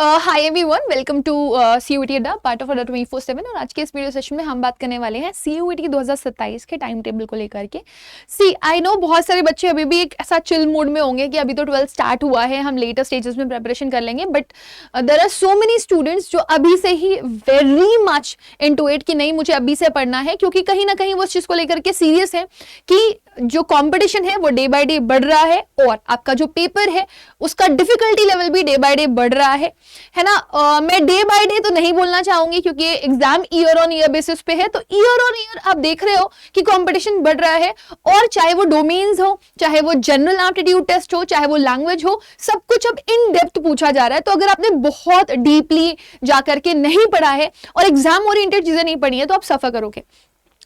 Hi everyone, welcome to CUET Adda, part of Adda 24/7। और आज के इस वीडियो सेशन में हम बात करने वाले हैं CUET 2027 के टाइम टेबल को लेकर के। सी आई नो बहुत सारे बच्चे अभी भी एक ऐसा चिल मूड में होंगे कि अभी तो 12th स्टार्ट हुआ है, हम लेटर स्टेजेस में प्रिपरेशन कर लेंगे, but there are so many students जो अभी से ही वेरी मच इनटू इट कि नहीं मुझे अभी से पढ़ना है, क्योंकि कहीं ना कहीं वो इस चीज को लेकर के सीरियस है कि जो कंपटीशन है वो डे बाय डे बढ़ रहा है और आपका जो पेपर है उसका डिफिकल्टी लेवल भी डे बाय डे बढ़ रहा है ना। मैं डे बाय डे तो नहीं बोलना चाहूंगी क्योंकि exam year on year basis पे है, तो ईयर ऑन ईयर आप देख रहे हो कि कंपटीशन बढ़ रहा है, और चाहे वो डोमेन्स हो, चाहे वो जनरल एप्टीट्यूड टेस्ट हो, चाहे वो लैंग्वेज हो, सब कुछ अब इन डेप्थ पूछा जा रहा है। तो अगर आपने बहुत डीपली जाकर के नहीं पढ़ा है और एग्जाम ओरिएंटेड चीजें नहीं पढ़ी है तो आप सफर करोगे।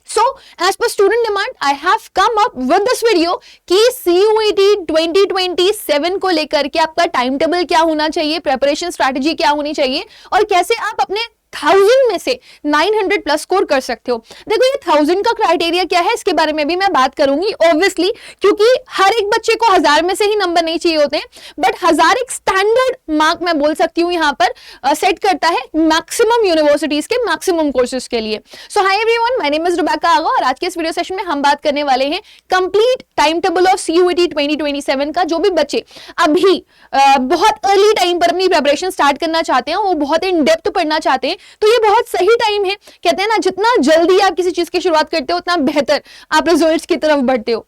So, as per student demand, I have come up with this video कि CUET 2027 को लेकर के आपका टाइम टेबल क्या होना चाहिए, प्रिपरेशन स्ट्रैटेजी क्या होनी चाहिए और कैसे आप अपने 1000 में से 900 प्लस स्कोर कर सकते हो। देखो ये 1000 का क्राइटेरिया क्या है, इसके बारे में भी मैं बात करूंगी ऑब्वियसली, क्योंकि हर एक बच्चे को 1000 में से ही नंबर नहीं चाहिए होते हैं, बट 1000 एक स्टैंडर्ड मार्क मैं बोल सकती हूँ यहाँ पर सेट करता है मैक्सिमम यूनिवर्सिटीज के मैक्सिमम कोर्सेज के लिए। So hi everyone, my name is Rubaika Agha और आज के इस वीडियो सेशन में हम बात करने वाले हैं complete time table of CUET 2027 का। जो भी बच्चे अभी बहुत अर्ली टाइम पर अपनी प्रिपरेशन स्टार्ट करना चाहते हैं, वो बहुत इन डेप्थ पढ़ना चाहते हैं, तो ये बहुत सही टाइम है। कहते हैं ना, जितना जल्दी आप किसी चीज की शुरुआत करते हो उतना बेहतर आप रिजल्ट्स की तरफ बढ़ते हो।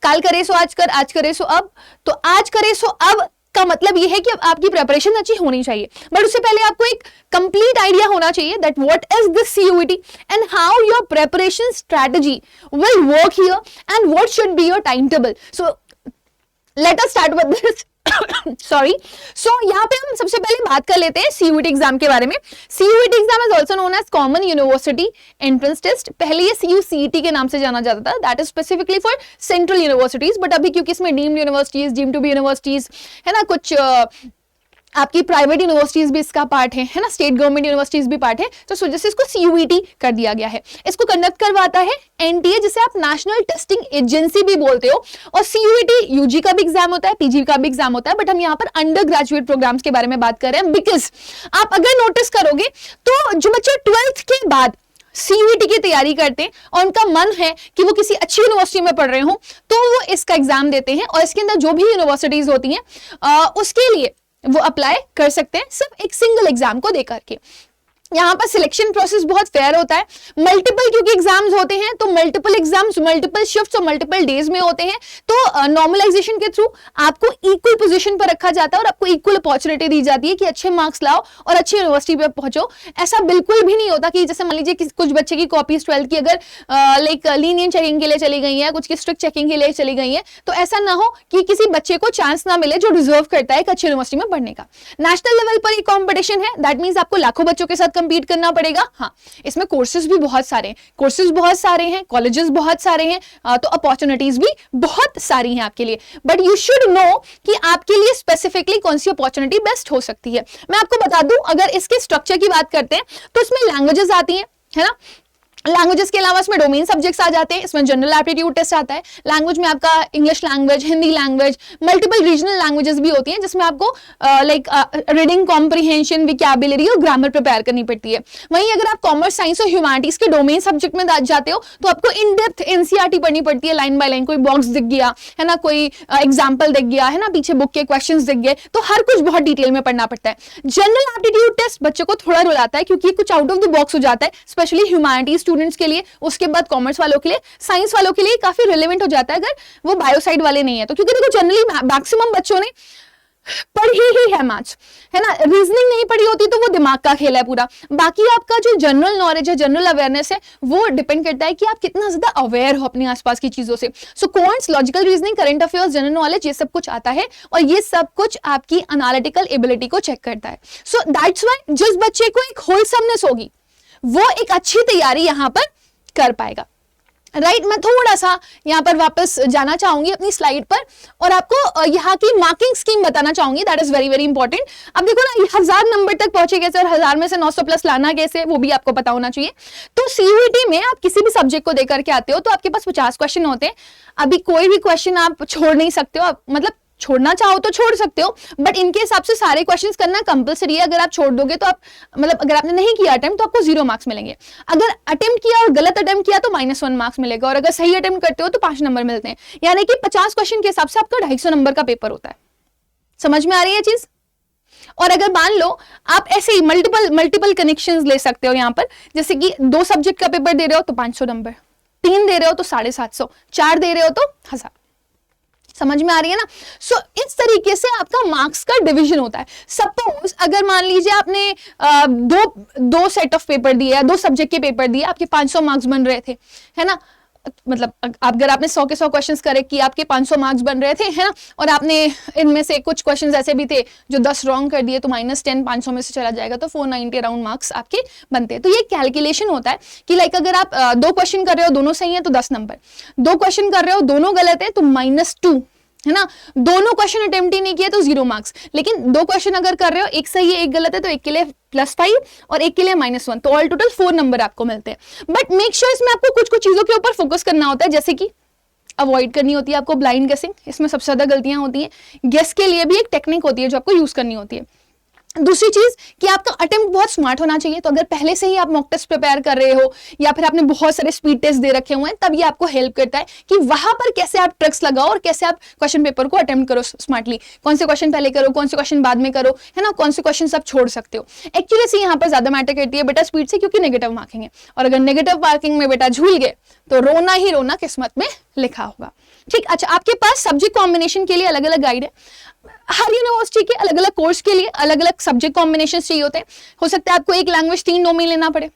कल करे सो आज कर, आज करे सो अब। तो आज करे सो अब का मतलब ये है कि अब आपकी प्रिपरेशन अच्छी होनी चाहिए, बट उससे पहले आपको एक कंप्लीट आइडिया होना चाहिए that what is this CUET and how your preparation strategy will work here and what should be your time table. So let us start with this. Sorry. So यहाँ पे हम सबसे पहले बात कर लेते हैं CUET एग्जाम के बारे में। CUET exam is also known as common university entrance test. पहले ये CUCET के नाम से जाना जाता था, that is specifically for central universities, but अभी क्योंकि इसमें deemed universities, deemed to be universities है ना, कुछ आपकी प्राइवेट यूनिवर्सिटीज भी इसका पार्ट है ना, स्टेट गवर्नमेंट यूनिवर्सिटीज भी पार्ट है, तो इस वजह से इसको CUET कर दिया गया है। इसको कंडक्ट करवाता है NTA, जिसे आप नेशनल टेस्टिंग एजेंसी भी बोलते हो। और CUET UG का भी एग्जाम होता है, PG का भी एग्जाम होता है, बट हम यहाँ पर अंडर ग्रेजुएट प्रोग्राम्स के बारे में बात कर रहे हैं, बिकॉज आप अगर नोटिस करोगे तो जो बच्चे 12th के बाद CUET की तैयारी करते हैं और उनका मन है कि वो किसी अच्छी यूनिवर्सिटी में पढ़ रहे हो, तो वो इसका एग्जाम देते हैं और इसके अंदर जो भी यूनिवर्सिटीज होती हैं उसके लिए वो अप्लाई कर सकते हैं सिर्फ एक सिंगल एग्जाम को देकर के। यहाँ पर सिलेक्शन प्रोसेस बहुत फेयर होता है। मल्टीपल क्योंकि एग्जाम्स होते हैं, तो मल्टीपल एग्जाम्स, मल्टीपल शिफ्ट्स और मल्टीपल डेज में होते हैं, तो नॉर्मलाइजेशन के थ्रू आपको इक्वल पोजीशन पर रखा जाता है और आपको इक्वल अपॉर्चुनिटी दी जाती है कि अच्छे मार्क्स लाओ और अच्छी यूनिवर्सिटी पे पहुंचो। ऐसा बिल्कुल भी नहीं होता कि जैसे मान लीजिए कुछ बच्चे की कॉपीज 12th की अगर लाइक लीनियंट चेकिंग के लिए चली गई है, कुछ की स्ट्रिक्ट चेकिंग के लिए चली गई है, तो ऐसा ना हो कि किसी बच्चे को चांस ना मिले जो डिजर्व करता है एक अच्छी यूनिवर्सिटी में पढ़ने का। नेशनल लेवल पर एक कॉम्पिटिशन है, दैट मीन्स आपको लाखों बच्चों के साथ कंपीट करना पड़ेगा। हाँ, इसमें कोर्सेज भी बहुत सारे हैं, कॉलेजेस बहुत सारे हैं, तो अपॉर्चुनिटीज भी बहुत सारी हैं आपके लिए, बट यू शुड नो कि आपके लिए स्पेसिफिकली कौन सी अपॉर्चुनिटी बेस्ट हो सकती है। मैं आपको बता दूं, अगर इसके स्ट्रक्चर की बात करते हैं तो इसमें लैंग्वेजेस आती हैं, है ना। लैंग्वेजेस के अलावा इसमें डोमेन सब्जेक्ट्स आ जाते हैं, इसमें जनरल एप्टीट्यूड टेस्ट आता है। लैंग्वेज में आपका English language, Hindi language, multiple regional languages भी होती हैं जिसमें आपको लाइक रीडिंग कॉम्प्रिहेंशन, विकैबुलरी और ग्रामर प्रिपेयर करनी पड़ती है। वहीं अगर आप कॉमर्स, साइंस और ह्यूमैनिटीज के डोमेन सब्जेक्ट में जाते हो तो आपको इन डेप्थ NCERT पढ़नी पड़ती है, लाइन बाय लाइन। कोई बॉक्स दिख गया है ना, कोई एग्जाम्पल दिख गया है ना, पीछे बुक के क्वेश्चन दिख गए, तो हर कुछ बहुत डिटेल में पढ़ना पड़ता है। जनरल एप्टीट्यूड टेस्ट बच्चों को थोड़ा रुलाता है क्योंकि कुछ आउट ऑफ द बॉक्स हो जाता है, स्पेशली ह्यूमैनिटीज स्टूडेंट्स के लिए, उसके बाद कॉमर्स वालों के लिए, साइंस वालों के लिए काफी रिलेवेंट हो जाता है अगर वो बायोसाइड वाले नहीं है तो, क्योंकि देखो जनरली मैक्सिमम बच्चों ने पढ़ी ही है मैथ्स, है ना, रीजनिंग नहीं पढ़ी होती तो वो दिमाग का खेल है पूरा। बाकी आपका जो जनरल नॉलेज है, जनरल अवेयरनेस है, वो डिपेंड करता है कि आप कितना ज्यादा अवेयर हो अपने आसपास की चीजों से। So quants, logical reasoning, current affairs, general knowledge, ये सब कुछ आता है और ये सब कुछ आपकी एनालिटिकल एबिलिटी को चेक करता है। सो दैट्स व्हाई जिस बच्चे को एक होलसमनेस होगी वो एक अच्छी तैयारी यहाँ पर कर पाएगा। राइट, मैं थोड़ा सा यहाँ पर वापस जाना चाहूंगी अपनी स्लाइड पर और आपको यहाँ की मार्किंग स्कीम बताना चाहूंगी, that is very very important. अब देखो ना, 1000 नंबर तक पहुंचे कैसे और 1000 में से 900 प्लस लाना कैसे, वो भी आपको पता होना चाहिए। तो CUET में आप किसी भी सब्जेक्ट को देकर के आते हो तो आपके पास 50 क्वेश्चन होते हैं। अभी कोई भी क्वेश्चन आप छोड़ नहीं सकते हो, मतलब छोड़ना चाहो तो छोड़ सकते हो, बट इनके हिसाब से सारे क्वेश्चंस करना कंपलसरी है। अगर आप छोड़ दोगे तो आप मतलब अगर आपने नहीं किया अटेम्प्ट तो आपको 0 मार्क्स मिलेंगे। अगर अटेम्प्ट किया और गलत अटेम्प्ट किया तो -1 मार्क्स मिलेगा, और अगर सही अटेम्प्ट करते हो तो 5 नंबर मिलते हैं। यानी कि 50 क्वेश्चन के हिसाब से आपका 250 नंबर का पेपर होता है। समझ में आ रही है चीज? और अगर मान लो आप ऐसे ही मल्टीपल कनेक्शंस ले सकते हो यहाँ पर, जैसे कि 2 सब्जेक्ट का पेपर दे रहे हो तो 500 नंबर, 3 दे रहे हो तो 750, 4 दे रहे हो तो 1000। समझ में आ रही है ना? सो इस तरीके से आपका मार्क्स का डिवीजन होता है। सपोज अगर मान लीजिए आपने दो सेट ऑफ पेपर दिए, 2 सब्जेक्ट के पेपर दिए, आपके 500 मार्क्स बन रहे थे, है ना? मतलब अगर आपने 100 के 100 क्वेश्चंस करेक्ट किए, आपके 500 मार्क्स बन रहे थे, है ना? और आपने इनमें से कुछ क्वेश्चंस ऐसे भी थे जो 10 रॉन्ग कर दिए तो -10 500 में से चला जाएगा, तो 490 अराउंड मार्क्स आपके बनते हैं। तो ये कैलकुलेशन होता है कि लाइक अगर आप 2 क्वेश्चन कर रहे हो, दोनों सही है तो 10 नंबर, 2 क्वेश्चन कर रहे हो दोनों गलत है तो -2, है ना? दोनों क्वेश्चन अटेम्प्ट ही नहीं किए तो 0 मार्क्स। लेकिन 2 क्वेश्चन अगर कर रहे हो, एक सही है एक गलत है, तो एक के लिए +5 और एक के लिए -1, तो ऑल टोटल 4 नंबर आपको मिलते हैं। बट मेक श्योर इसमें आपको कुछ चीजों के ऊपर फोकस करना होता है, जैसे कि अवॉइड करनी होती है आपको ब्लाइंड गेसिंग, इसमें सबसे ज्यादा गलतियां होती हैं। गेस के लिए भी एक टेक्निक होती है जो आपको यूज करनी होती है। दूसरी चीज कि आपका अटेम्प्ट बहुत स्मार्ट होना चाहिए। तो अगर पहले से ही आप मॉक टेस्ट प्रिपेयर कर रहे हो या फिर आपने बहुत सारे स्पीड टेस्ट दे रखे हुए हैं, तब ये आपको हेल्प करता है कि वहां पर कैसे आप ट्रिक्स लगाओ और कैसे आप क्वेश्चन पेपर को अटेम्प्ट करो स्मार्टली। कौन से क्वेश्चन पहले करो, कौन से क्वेश्चन बाद में करो, है ना? कौन से क्वेश्चन आप छोड़ सकते हो। एक्यूरेसी यहाँ पर ज्यादा मैटर करती है बेटा स्पीड से, क्योंकि नेगेटिव मार्किंग है, और अगर नेगेटिव मार्किंग में बेटा झूल गए तो रोना ही रोना किस्मत में लिखा होगा। ठीक, अच्छा, आपके पास सब्जेक्ट कॉम्बिनेशन के लिए अलग अलग गाइड है। हर यूनिवर्सिटी के अलग अलग कोर्स के लिए अलग अलग सब्जेक्ट कॉम्बिनेशन चाहिए होते हैं। हो सकता है आपको एक लैंग्वेज 3 डोमेन लेना पड़े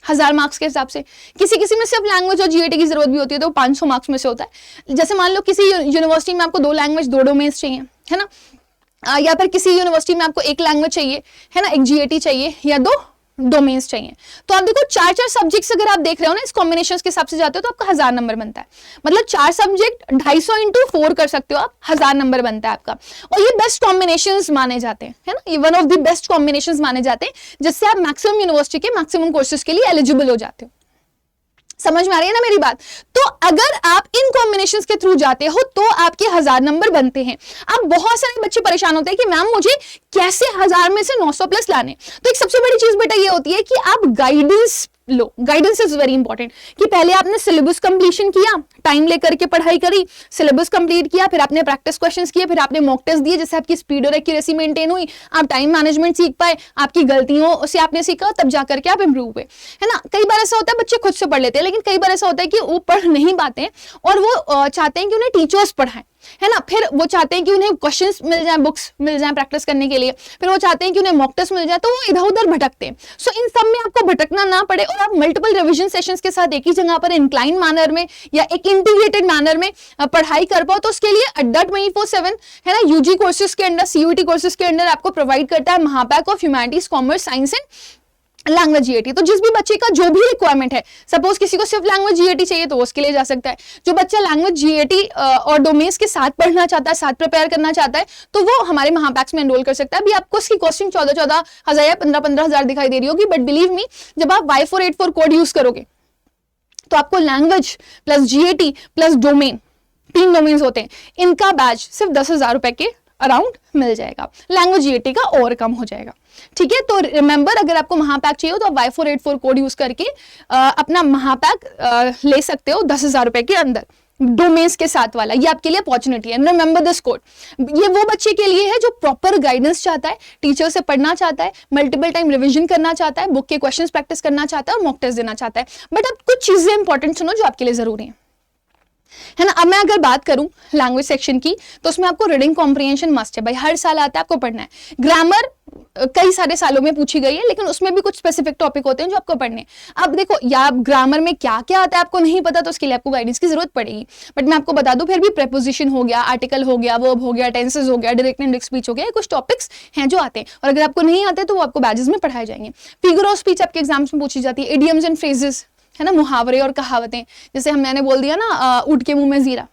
1000 मार्क्स के हिसाब से। किसी में सिर्फ लैंग्वेज और जीएटी की जरूरत भी होती है, तो 500 मार्क्स में से होता है। जैसे मान लो किसी यूनिवर्सिटी में आपको 2 लैंग्वेज 2 डोमेन्स चाहिए, है ना? या फिर किसी यूनिवर्सिटी में आपको 1 लैंग्वेज चाहिए, है ना, 1 जीएटी चाहिए या 2 डोमेन्स चाहिए। तो आप देखो 4 सब्जेक्ट्स अगर आप देख रहे हो ना, इस कॉम्बिनेशन के हिसाब से जाते हो तो आपका 1000 नंबर बनता है। मतलब 4 सब्जेक्ट 250 × 4 कर सकते हो आप, 1000 नंबर बनता है आपका। और ये बेस्ट कॉम्बिनेशंस माने जाते हैं, है ना? ये one of the best combinations माने जाते हैं, जिससे आप मैक्सिमम यूनिवर्सिटी के मैक्सिमम कोर्सेज के लिए एलिजिबल हो जाते हो। समझ में आ रही है ना मेरी बात? तो अगर आप इन कॉम्बिनेशंस के थ्रू जाते हो तो आपके 1000 नंबर बनते हैं। अब बहुत सारे बच्चे परेशान होते हैं कि मैम मुझे कैसे 1000 में से 900 प्लस लाने। तो एक सबसे बड़ी चीज बेटा ये होती है कि आप guidance low. Guidance is very important कि पहले आपने सिलेबस कंप्लीशन किया, टाइम लेकर के पढ़ाई करी, सिलेबस कंप्लीट किया, फिर आपने प्रैक्टिस क्वेश्चंस किए, फिर आपने मॉक टेस्ट दिए, जिससे आपकी स्पीड और एक्यूरेसी मेंटेन हुई, आप टाइम मैनेजमेंट सीख पाए, आपकी गलतियों से आपने सीखा, तब जाकर के आप इंप्रूव हुए, है ना? कई बार ऐसा होता है बच्चे खुद से पढ़ लेते हैं, लेकिन कई बार ऐसा होता है कि वो पढ़ नहीं पाते हैं और वो चाहते हैं कि उन्हें टीचर्स पढ़ाएं, है ना? फिर वो चाहते हैं कि उन्हें क्वेश्चंस मिल जाए, बुक्स मिल जाए प्रैक्टिस करने के लिए, फिर वो चाहते हैं कि उन्हें मॉक टेस्ट मिल जाए, तो वो इधर उधर भटकते हैं। सो इन सब में आपको भटकना ना पड़े और आप मल्टीपल रिवीजन सेशंस के साथ एक ही जगह पर इंक्लाइन मैनर में या एक इंटीग्रेटेड मैनर में पढ़ाई कर पाओ, तो उसके लिए अड्डा 24/7, है ना, यूजी कोर्सेज के अंदर, सीयूटी कोर्सेज के अंदर आपको प्रोवाइड करता है Mahapack of humanities, commerce, science and language GAT. तो जिस भी बच्चे का जो भी रिक्वायरमेंट है, सपोज किसी को सिर्फ लैंग्वेज जीएटी चाहिए तो उसके लिए जा सकता है। जो बच्चा लैंग्वेज जीएटी और डोमेन्स के साथ पढ़ना चाहता है, साथ प्रिपेयर करना चाहता है, तो वो हमारे महापैक्स में एनरोल कर सकता है। अभी आपको इसकी कॉस्टिंग 14,000 या 15,000 दिखाई दे रही होगी, बट बिलीव मी जब आप Y484 कोड यूज करोगे तो आपको language plus GAT plus domain, 3 domains होते हैं, इनका बैच सिर्फ 10,000 रुपए के अराउंड मिल जाएगा। लैंग्वेज जीएटी का और कम हो जाएगा। ठीक है, तो रिमेंबर अगर आपको महापैक चाहिए हो तो आप Y484 कोड यूज करके अपना महापैक ले सकते हो 10,000 रुपए के अंदर, डोमेन्स के साथ वाला। ये आपके लिए अपॉर्चुनिटी है। Remember this code. ये वो बच्चे के लिए है जो प्रॉपर गाइडेंस चाहता है, टीचर से पढ़ना चाहता है, मल्टीपल टाइम रिवीजन करना चाहता है, बुक के क्वेश्चंस प्रैक्टिस करना चाहता है और मॉक टेस्ट देना चाहता है। बट अब कुछ चीजें इंपॉर्टेंट सुनो जो आपके लिए जरूरी है ना? अब मैं अगर बात करूं लैंग्वेज सेक्शन की, तो उसमें आपको रीडिंग कॉम्प्रिहेंशन मस्ट है भाई, हर साल आता है, आपको पढ़ना है। ग्रामर कई सारे सालों में पूछी गई है, लेकिन उसमें भी कुछ स्पेसिफिक टॉपिक होते हैं जो आपको पढ़ने हैं। अब देखो, या ग्रामर में क्या क्या आता है आपको नहीं पता, तो उसके लिए आपको गाइडेंस की जरूरत पड़ेगी। बट मैं आपको बता दूं, फिर भी प्रेपोजिशन हो गया, आर्टिकल हो गया, वर्ब हो गया, टेंसेस हो गया, डायरेक्ट एंड इंडायरेक्ट स्पीच हो गया, कुछ टॉपिक्स हैं जो आते हैं, और अगर आपको नहीं आते तो वो आपको बैजेस में पढ़ाए जाएंगे। फिगर ऑफ स्पीच आपके एग्जाम्स में पूछी जाती है, इडियम्स एंड फ्रेजेस, है ना, मुहावरे और कहावतें। जैसे मैंने बोल दिया ना, ऊंट के मुंह में जीरा,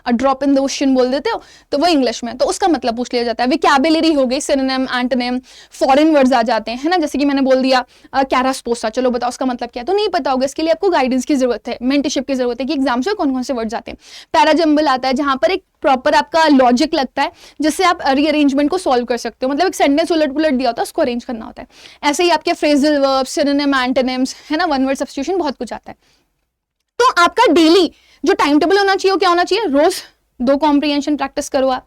a drop in the ocean बोल देते हो, तो वो इंग्लिश में, तो उसका मतलब पूछ लिया जाता है। विकैबुलरी हो गई, सिनोनिम, एंटोनिम, फॉरेन वर्ड्स आ जाते हैं, है ना, जैसे कि मैंने बोल दिया कैरास्पोसा, चलो बताओ उसका मतलब क्या है, तो नहीं पता होगा, इसके लिए आपको गाइडेंस की जरूरत है, मेंटरशिप की जरूरत है कि एग्जाम्स में कौन कौन से वर्ड्स आते हैं। पैराजम्बल आता है, जहां पर एक प्रॉपर आपका लॉजिक लगता है, जिससे आप रीअरेंजमेंट को सॉल्व कर सकते हो, मतलब एक सेंटेंस उलट पुलट दिया होता है, उसको अरेंज करना होता है। ऐसे ही आपके फ्रेजल वर्ब्स, सिनोनिम, एंटोनिम्स, है ना, वन वर्ड सब्स्टिट्यूशन, बहुत कुछ आता है। तो आपका डेली जो टाइम टेबल होना चाहिए वो क्या होना चाहिए, रोज 2 कॉम्प्रिहेंशन प्रैक्टिस करो आप।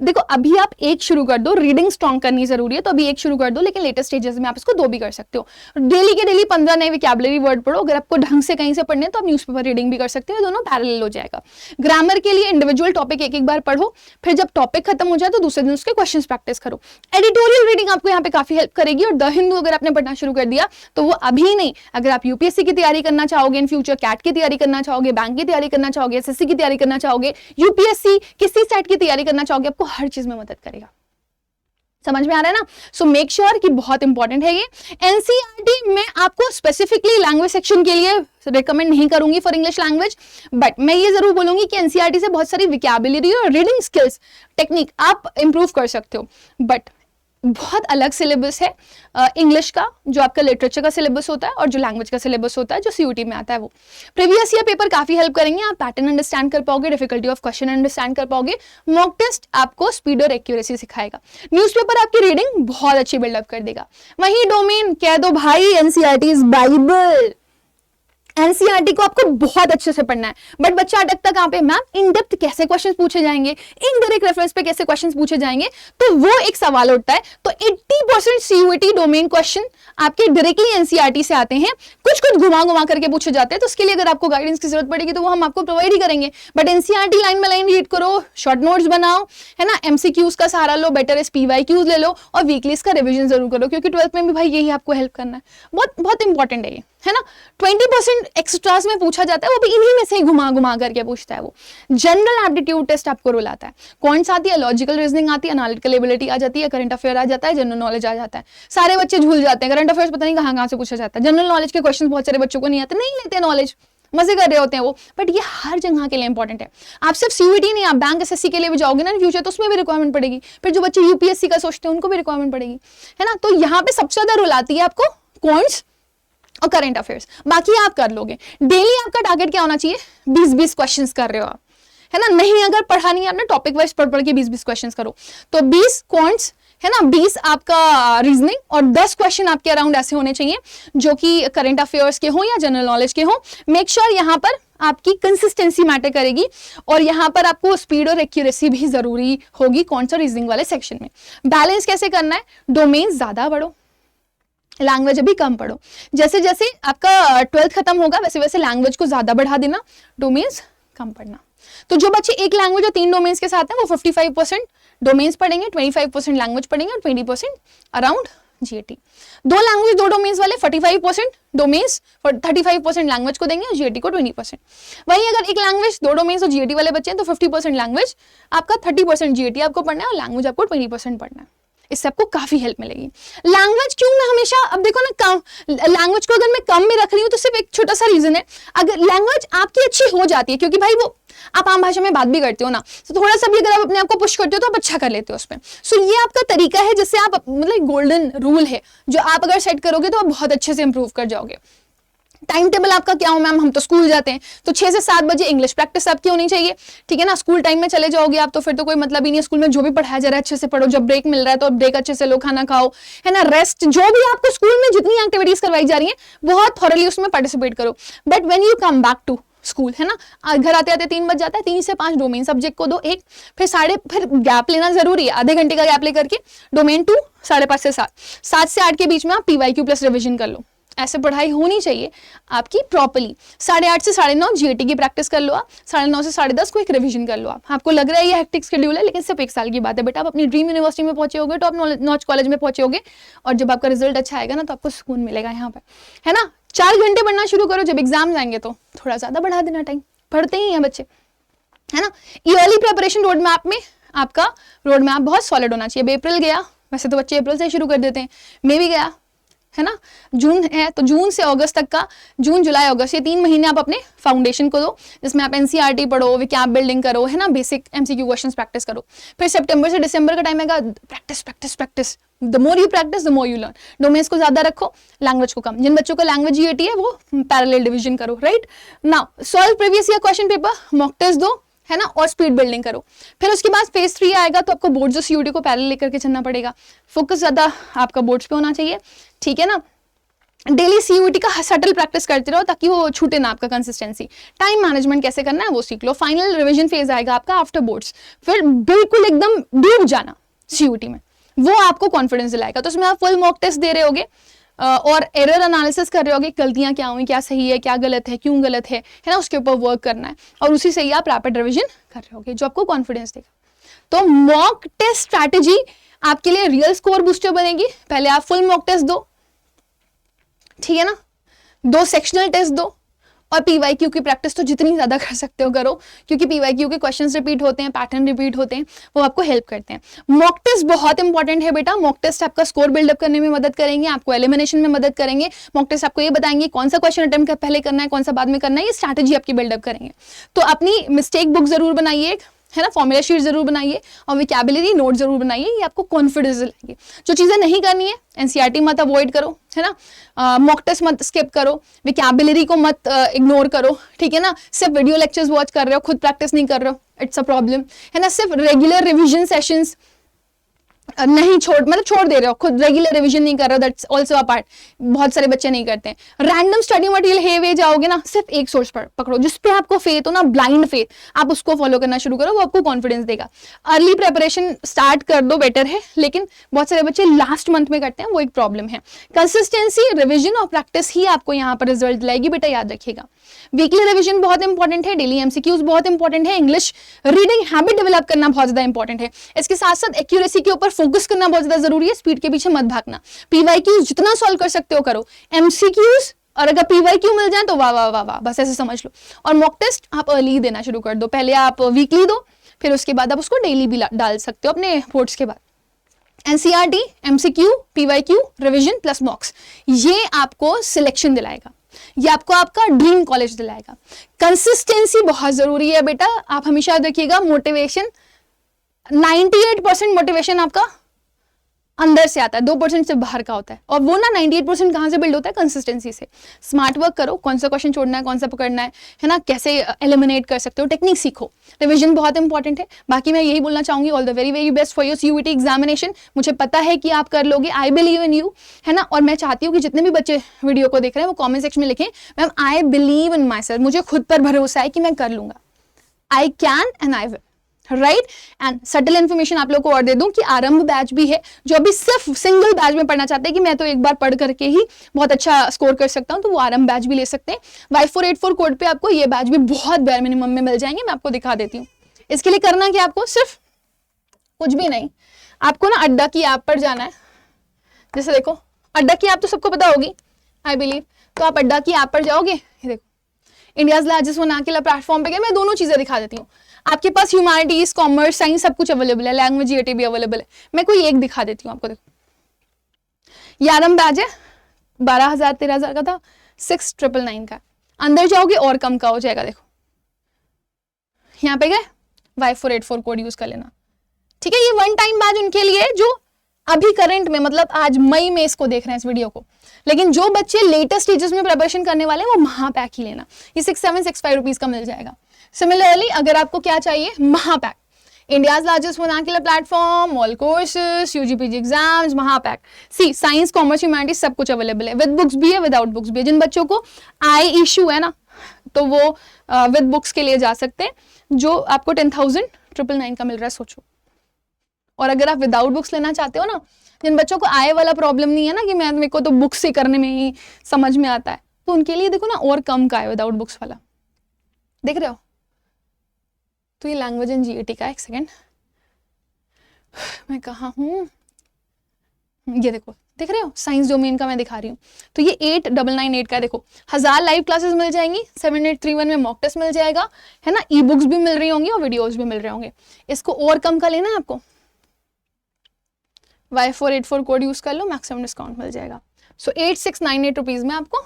देखो अभी आप 1 शुरू कर दो, रीडिंग स्ट्रॉन्ग करनी जरूरी है, तो अभी 1 शुरू कर दो, लेकिन लेटेस्ट स्टेजेस में आप इसको 2 भी कर सकते हो। डेली के डेली 15 नए विकैबुलरी वर्ड पढ़ो। अगर आपको ढंग से कहीं से पढ़ने तो आप न्यूज़पेपर रीडिंग भी कर सकते हो, दोनों पैरेलल हो जाएगा। ग्रामर के लिए इंडिविजुअल टॉपिक एक बार पढ़ो, फिर जब टॉपिक खत्म हो जाए तो दूसरे दिन उसके क्वेश्चन प्रैक्टिस करो। एडिटोरियल रीडिंग आपको यहाँ पे काफी हेल्प करेगी। और द हिंदू अगर आपने पढ़ना शुरू कर दिया तो वो अभी नहीं, अगर आप यूपीएससी की तैयारी करना चाहोगे इन फ्यूचर, कैट की तैयारी करना चाहोगे, बैंक की तैयारी करना चाहोगे, एसएससी की तैयारी करना चाहोगे, यूपीएससी किसी सेट की तैयारी करना चाहोगे, आपको हर चीज में मदद करेगा। समझ में आ रहा है ना? सो मेक श्योर कि बहुत इंपॉर्टेंट है ये। एनसीईआरटी में आपको स्पेसिफिकली लैंग्वेज सेक्शन के लिए रिकमेंड नहीं करूंगी फॉर इंग्लिश लैंग्वेज, बट मैं ये जरूर बोलूंगी कि एनसीईआरटी से बहुत सारी विकैबुलरी और रीडिंग स्किल्स, टेक्निक आप इंप्रूव कर सकते हो। बट बहुत अलग सिलेबस है इंग्लिश का, जो आपका लिटरेचर का सिलेबस होता है और जो लैंग्वेज का सिलेबस होता है जो सीयूटी में आता है वो। प्रीवियस ईयर पेपर काफी हेल्प करेंगे, आप पैटर्न अंडरस्टैंड कर पाओगे, डिफिकल्टी ऑफ क्वेश्चन अंडरस्टैंड कर पाओगे। मॉक टेस्ट आपको स्पीड और एक्यूरेसी सिखाएगा। न्यूज़पेपर आपकी रीडिंग बहुत अच्छी बिल्डअप कर देगा। वहीं डोमेन कह दो भाई, एनसीईआरटी इज बाइबल। एनसीईआरटी को आपको बहुत अच्छे से पढ़ना है, बट बच्चा अटकता कहां पे, मैम इन डेप्थ कैसे क्वेश्चंस पूछे जाएंगे, इनडायरेक्ट रेफरेंस पे कैसे क्वेश्चंस पूछे जाएंगे, तो वो एक सवाल उठता है। तो 80% सीयूटी डोमेन क्वेश्चन आपके डायरेक्टली एनसीईआरटी से आते हैं, कुछ कुछ घुमा घुमा करके पूछे जाते हैं, तो उसके लिए अगर आपको गाइडेंस की जरूरत पड़ेगी तो वो हम आपको प्रोवाइड ही करेंगे। But NCERT line by line read करो, शॉर्ट नोट्स बनाओ, है ना, एमसीक्यूज का सहारा लो, बेटर एस पीवाईक्यूज ले लो, और वीकली इसका रिविजन जरूर करो, क्योंकि 12th में भी भाई यही आपको हेल्प करना है। बहुत बहुत इंपॉर्टेंट है ये, है ना। 20% एक्स्ट्रास में पूछा जाता है, वो भी इन्हीं में से ही घुमा घुमा करके पूछता है वो। जनरल एप्टीट्यूड टेस्ट आपको रोल आता है, कौन सा आती है, लॉजिकल रीजनिंग आती है, एनालिटिकल एबिलिटी आ जाती है, करंट अफेयर आ जाता है, जनरल नॉलेज आ जाता है। सारे बच्चे झूल जाते हैं, करंट अफेयर्स पता नहीं कहां से पूछा जाता है, जनरल नॉलेज के क्वेश्चन बहुत सारे बच्चों को नहीं आते, नहीं लेते नॉलेज, मजे कर रहे होते हैं वो। बट ये हर जगह के लिए इंपॉर्टेंट है। आप सिर्फ सीयूटी नहीं, आप बैंक एसएससी के लिए भी जाओगे ना फ्यूचर, तो उसमें भी रिक्वायरमेंट पड़ेगी। फिर जो बच्चे यूपीएससी का सोचते हैं उनको भी रिक्वायरमेंट पड़ेगी, है ना। तो यहाँ पे सबसे ज्यादा रोल आती है आपको कॉन्स और करंट अफेयर्स, बाकी आप कर लोगे। डेली आपका टारगेट क्या होना चाहिए, 20-20 क्वेश्चंस कर रहे हो आप, है ना। नहीं अगर पढ़ा नहीं आपने, टॉपिक वाइज पढ़ के 20-20 क्वेश्चंस करो, तो 20 क्वांट्स, है ना, 20 आपका रीजनिंग, और 10 क्वेश्चन आपके अराउंड ऐसे होने चाहिए जो कि करंट अफेयर्स के हो या जनरल नॉलेज के हो। मेक श्योर यहाँ पर आपकी कंसिस्टेंसी मैटर करेगी, और यहाँ पर आपको स्पीड और एक्यूरेसी भी जरूरी होगी कौन सा रीजनिंग वाले सेक्शन में। बैलेंस कैसे करना है, डोमेन ज्यादा पढ़ो, लैंग्वेज अभी कम पढ़ो। जैसे जैसे आपका 12th खत्म होगा वैसे वैसे लैंग्वेज को ज्यादा बढ़ा देना, डोमेन्स कम पढ़ना। तो जो बच्चे एक लैंग्वेज और 3 डोमेन्स के साथ हैं वो 55% डोमेन्स पढ़ेंगे, 25% लैंग्वेज पढ़ेंगे और 20% अराउंड जीएटी। 2 लैंग्वेज 2 डोमेन्स वाले 45% डोमेन्स, 35% लैंग्वेज को देंगे और जीएटी को 20%। वहीं अगर एक लैंग्वेज 2 डोमेन्स और जीएटी वाले बच्चे हैं तो 50% लैंग्वेज आपका, 30% जीएटी आपको पढ़ना है और लैंग्वेज आपको 20% पढ़ना है। इससे आपको काफी हेल्प मिलेगी। लैंग्वेज क्यों मैं हमेशा, अब देखो ना, कम लैंग्वेज को अगर मैं कम में रख रही हूँ तो सिर्फ एक छोटा सा रीजन है, अगर लैंग्वेज आपकी अच्छी हो जाती है, क्योंकि भाई वो आप आम भाषा में बात भी करते हो ना, तो थोड़ा सा भी अगर आप अपने आप को पुश करते हो तो आप अच्छा कर लेते हो उसमें। सो ये आपका तरीका है जिससे आप, मतलब गोल्डन रूल है जो आप अगर सेट करोगे तो आप बहुत अच्छे से इंप्रूव कर जाओगे। टाइम टेबल आपका क्या हो, मैम हम तो स्कूल जाते हैं, तो 6 से 7 बजे इंग्लिश प्रैक्टिस आपकी होनी चाहिए, ठीक है ना। स्कूल टाइम में चले जाओगे आप तो फिर तो कोई मतलब ही नहीं है, स्कूल में जो भी पढ़ाया जा रहा है अच्छे से पढ़ो, जब ब्रेक मिल रहा है तो ब्रेक अच्छे से लो, खाना खाओ, है ना, रेस्ट, जो भी आपको स्कूल में जितनी एक्टिविटीज करवाई जा रही है बहुत थॉरली उसमें पार्टिसिपेट करो। But when you come back to school, है ना, घर आते आते 3 बज जाता है, 3 से 5 डोमेन सब्जेक्ट को दो, एक फिर गैप लेना जरूरी है, आधे घंटे का गैप लेकर के डोमेन 2 5:30 से 7, 7 से 8 के बीच में आप पीवाईक्यू प्लस रिविजन कर लो। ऐसे पढ़ाई होनी चाहिए आपकी प्रॉपर्ली। 8:30 से 9:30 जीएटी की प्रैक्टिस कर लो आप, 9:30 से 10:30 को एक रिवीजन कर लो आप। आपको लग रहा है ये हेक्टिक शेड्यूल है, लेकिन सिर्फ 1 साल की बात है बेटा। आप अपनी ड्रीम यूनिवर्सिटी में पहुंचे होगे, टॉप नॉच कॉलेज में पहुंचे होगे, और जब आपका रिजल्ट अच्छा आएगा ना तो आपको सुकून मिलेगा यहाँ पे, है ना। 4 घंटे पढ़ना शुरू करो, जब एग्जाम जाएंगे तो थोड़ा ज्यादा बढ़ा देना टाइम, पढ़ते ही हैं बच्चे, है ना। ईयरली प्रिपरेशन रोड मैप में आपका रोड मैप बहुत सॉलिड होना चाहिए। अप्रैल गया, वैसे तो बच्चे अप्रैल से शुरू कर देते हैं, मई भी गया, है ना, जून है तो जून से अगस्त तक का, जून जुलाई अगस्त, ये 3 महीने आप अपने फाउंडेशन को दो, जिसमें आप एनसीईआरटी पढ़ो, विकैब बिल्डिंग करो, है ना, बेसिक एमसीक्यू क्वेश्चंस प्रैक्टिस करो। फिर सितंबर से दिसंबर का टाइम आएगा, practice practice practice, the more you practice the more you learn. Domains को ज्यादा रखो, लैंग्वेज को कम। जिन बच्चों को लैंग्वेज जीएटी है वो पैरेलल डिवीजन करो, right. Now solve previous year question paper, mock test दो, है ना, और स्पीड बिल्डिंग करो। फिर उसके बाद फेज 3 आएगा तो आपको बोर्ड्स और सीयूटी को पैरेलल लेकर के चलना पड़ेगा। फोकस ज्यादा आपका बोर्ड्स पे होना चाहिए, ठीक है ना। डेली सीयूटी का सटल प्रैक्टिस करते रहो ताकि वो छूटे ना आपका कंसिस्टेंसी। टाइम मैनेजमेंट कैसे करना है वो सीख लो। फाइनल रिवीजन फेज आएगा आपका आफ्टर बोर्ड्स, फिर बिल्कुल एकदम डूब जाना सीयूटी में, वो आपको कॉन्फिडेंस दिलाएगा। तो उसमें आप फुल मॉक टेस्ट दे रहे होगे और एरर एनालिसिस कर रहे होगे, गलतियां क्या हुई, क्या सही है, क्या गलत है, क्यों गलत है ना, उसके ऊपर वर्क करना है और उसी से ही आप रैपिड रिवीजन कर रहे होगे जो आपको कॉन्फिडेंस देगा। तो मॉक टेस्ट स्ट्रैटेजी आपके लिए रियल स्कोर बूस्टर बनेगी। पहले आप फुल मॉक टेस्ट दो, ठीक है ना, 2 सेक्शनल टेस्ट दो और पीवाईक्यू की प्रैक्टिस तो जितनी ज्यादा कर सकते हो करो, क्योंकि पीवाईक्यू के क्वेश्चंस रिपीट होते हैं, पैटर्न रिपीट होते हैं, वो आपको हेल्प करते हैं। मॉक टेस्ट बहुत इंपॉर्टेंट है बेटा। मॉक टेस्ट आपका स्कोर बिल्डअप करने में मदद करेंगे, आपको एलिमिनेशन में मदद करेंगे। मॉक टेस्ट आपको ये बताएंगे कौन सा क्वेश्चन अटेम्प्ट पहले करना है, कौन सा बाद में करना है, ये स्ट्रैटेजी आपकी बिल्डअप करेंगे। तो अपनी मिस्टेक बुक जरूर बनाइए, है ना, फॉर्मूला शीट जरूर बनाइए और विकैबुलरी नोट जरूर बनाइए, ये आपको कॉन्फिडेंस दिलाएगी। जो चीजें नहीं करनी है, एनसीईआरटी मत अवॉइड करो, है ना, मॉक टेस्ट मत स्किप करो, विकैबुलरी को मत इग्नोर करो, ठीक है ना। सिर्फ वीडियो लेक्चर्स वॉच कर रहे हो, खुद प्रैक्टिस नहीं कर रहे हो, इट्स अ प्रॉब्लम, है ना। सिर्फ रेगुलर रिविजन सेशंस नहीं छोड़ दे रहे हो, खुद रेगुलर रिवीजन नहीं कर रहे हो, दैट्स आल्सो अ पार्ट। बहुत सारे बच्चे नहीं करते हैं। रैंडम स्टडी मटेरियल है वे जाओगे ना, सिर्फ एक सोर्स पर पकड़ो जिस पे आपको फेथ हो ना, ब्लाइंड फेथ, आप उसको फॉलो करना शुरू करो, वो आपको कॉन्फिडेंस देगा। अर्ली प्रिपरेशन स्टार्ट कर दो, बेटर है, लेकिन बहुत सारे बच्चे लास्ट मंथ में करते हैं, वो एक प्रॉब्लम है। कंसिस्टेंसी, रिविजन और प्रैक्टिस ही आपको यहाँ पर रिजल्ट दिलाएगी, बेटा याद रखिएगा। वीकली रिविजन बहुत इंपॉर्टेंट है, डेली एमसीक्यूज बहुत इंपॉर्टेंट है, इंग्लिश रीडिंग हैबिट डेवलप करना बहुत ज्यादा इंपॉर्टेंट है। इसके साथ साथ एक्यूरेसी के ऊपर फोकस करना बहुत ज्यादा जरूरी है, स्पीड के पीछे मत भागना। पीवाईक्यूज जितना सॉल्व कर सकते हो करो, एमसीक्यूज और अगर पीवाईक्यू मिल जाए तो वाह वाह वाह वाह, बस ऐसे समझ लो। और मॉक टेस्ट आप अर्ली देना शुरू कर दो, पहले आप वीकली दो, फिर उसके बाद आप उसको डेली भी डाल सकते हो अपने बोर्ड्स के बाद। NCERT, MCQ, PYQ, revision plus मॉक्स, ये आपको सिलेक्शन दिलाएगा, ये आपको आपका ड्रीम कॉलेज दिलाएगा। कंसिस्टेंसी बहुत जरूरी है बेटा, आप हमेशा देखिएगा। मोटिवेशन 98% मोटिवेशन आपका अंदर से आता है, 2% से बाहर का होता है, और वो ना 98% कहां से बिल्ड होता है, कंसिस्टेंसी से। स्मार्ट वर्क करो, कौन सा क्वेश्चन छोड़ना है, कौन सा पकड़ना है ना, कैसे एलिमिनेट कर सकते हो, टेक्निक सीखो। रिवीजन बहुत इंपॉर्टेंट है। बाकी मैं यही बोलना चाहूंगी, all the very very best for your CUET examination. मुझे पता है कि आप कर लोगे, आई बिलीव इन यू, है ना। और मैं चाहती हूँ कि जितने भी बच्चे वीडियो को देख रहे हैं वो कॉमेंट सेक्शन में लिखें, ma'am I believe in my self, मुझे खुद पर भरोसा है कि मैं कर लूंगा, I can and I will, right. And subtle information आप लोग को और दे दूं कि आरंभ बैच भी है, जो अभी सिर्फ सिंगल बैच में पढ़ना चाहते हैं कि मैं तो एक बार पढ़ करके ही बहुत अच्छा स्कोर कर सकता हूं, तो वो आरंभ बैच भी ले सकते हैं। Y484 कोड पे आपको ये बैच भी बहुत बेयर मिनिमम में मिल जाएंगे, मैं आपको दिखा देती हूँ। इसके लिए करना कि आपको सिर्फ कुछ भी नहीं, आपको ना अड्डा की ऐप पर जाना है। जैसे देखो, अड्डा की ऐप तो सबको पता होगी, आई बिलीव। तो आप अड्डा की ऐप पर जाओगे, ये देखो, इंडियाज लार्जेस्ट वर्नाक्युलर प्लेटफॉर्म पे गए, मैं दोनों चीजें दिखा देती हूँ। आपके पास ह्यूमैनिटीज, कॉमर्स, साइंस सब कुछ अवेलेबल है, लैंग्वेज जीएटी भी अवेलेबल है। मैं कोई एक दिखा देती हूँ आपको, देखो, यारम बैच है, 12,000 13,000 का था, 6,999 का। अंदर जाओगे और कम का हो जाएगा, देखो यहाँ पे गए, Y484 कोड यूज कर लेना, ठीक है। ये वन टाइम बैच उनके लिए जो अभी करंट में, मतलब आज मई में इसको देख रहे हैं इस वीडियो को, लेकिन जो बच्चे लेटेस्ट स्टेजेस में प्रिपरेशन करने वाले हैं वो महापैक ही लेना, ये 6765 रुपीज का मिल जाएगा। सिमिलरली अगर आपको क्या चाहिए, Mahapack, India's largest vernacular platform, all courses, UG PG exams, Mahapack. सी साइंस, कॉमर्स, ह्यूमैनिटीज सब कुछ अवेलेबल है, विद बुक्स भी है, विदाउट बुक्स भी है। जिन बच्चों को आई इशू है ना, तो वो विद बुक्स के लिए जा सकते हैं, जो आपको 10,999 का मिल रहा है, सोचो। और अगर आप विदाउट बुक्स लेना चाहते हो ना, जिन बच्चों को आए वाला प्रॉब्लम नहीं है ना कि मेरे को तो बुक्स से करने में ही समझ में आता है, तो उनके लिए देखो ना और कम का है विदाउट बुक्स वाला, देख रहे हो। तो ये लैंग्वेज एंड जीएटी का, एक सेकेंड मैं कहाँ हूँ, ये देखो, देख रहे हो, साइंस डोमेन का मैं दिखा रही हूँ। तो ये 8,998 का है, देखो 1000 लाइव क्लासेस मिल जाएंगी, 7831 में मॉक टेस्ट मिल जाएगा, है ना, ई बुक्स भी मिल रही होंगी और वीडियोस भी मिल रहे होंगे। इसको और कम का लेना है आपको, Y484 कोड यूज़ कर लो, मैक्सिमम डिस्काउंट मिल जाएगा। सो 8698 रुपीज़ में आपको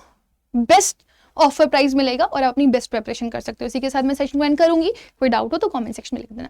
बेस्ट ऑफर प्राइस मिलेगा और आप अपनी बेस्ट प्रिपरेशन कर सकते हो। इसी के साथ मैं सेशन को एंड करूंगी। कोई डाउट हो तो कमेंट सेक्शन में लिख देना।